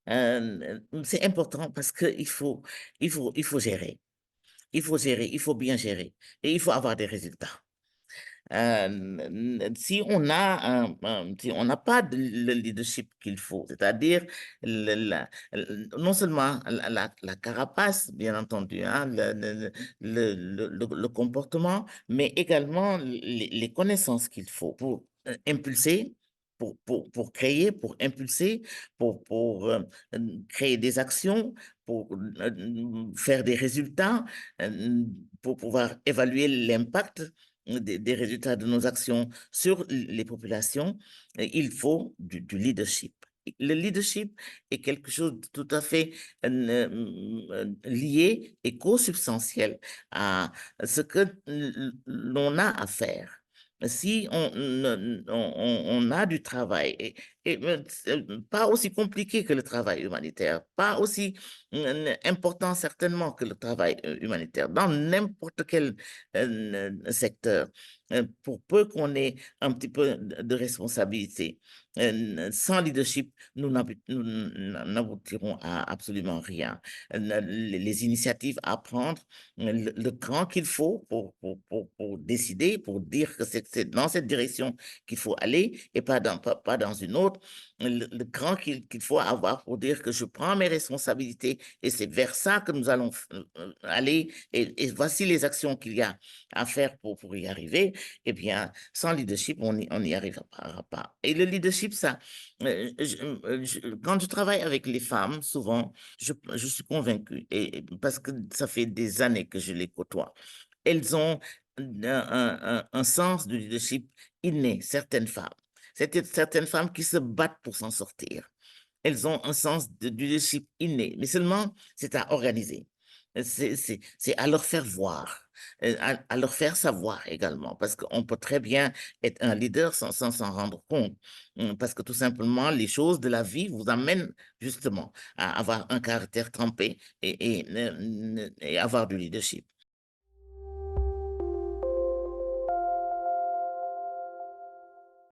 C'est important parce qu'il faut gérer. Il faut gérer, il faut bien gérer et il faut avoir des résultats. Si si on n'a pas le leadership qu'il faut, c'est-à-dire non seulement la carapace, bien entendu, hein, le comportement, mais également les connaissances qu'il faut pour impulser, pour créer, pour impulser, créer des actions, pour faire des résultats, pour pouvoir évaluer l'impact des résultats de nos actions sur les populations, il faut du leadership. Le leadership est quelque chose de tout à fait lié et co-substantiel à ce que l'on a à faire. Si on a du travail, pas aussi compliqué que le travail humanitaire, pas aussi important certainement que le travail humanitaire, dans n'importe quel secteur, pour peu qu'on ait un petit peu de responsabilité. Sans leadership, nous n'aboutirons à absolument rien. Les initiatives à prendre, le cran qu'il faut pour décider, pour dire que c'est dans cette direction qu'il faut aller et pas dans une autre, le cran qu'il faut avoir pour dire que je prends mes responsabilités et c'est vers ça que nous allons aller et voici les actions qu'il y a à faire pour y arriver, eh bien, sans leadership, on n'y arrivera pas. Et le leadership, ça, quand je travaille avec les femmes, souvent, je suis convaincue, parce que ça fait des années que je les côtoie, elles ont un sens du leadership inné, certaines femmes. C'est certaines femmes qui se battent pour s'en sortir. Elles ont un sens du leadership inné, mais seulement c'est à organiser. C'est à leur faire voir, à leur faire savoir également, parce qu'on peut très bien être un leader sans s'en rendre compte, parce que tout simplement, les choses de la vie vous amènent justement à avoir un caractère trempé et avoir du leadership.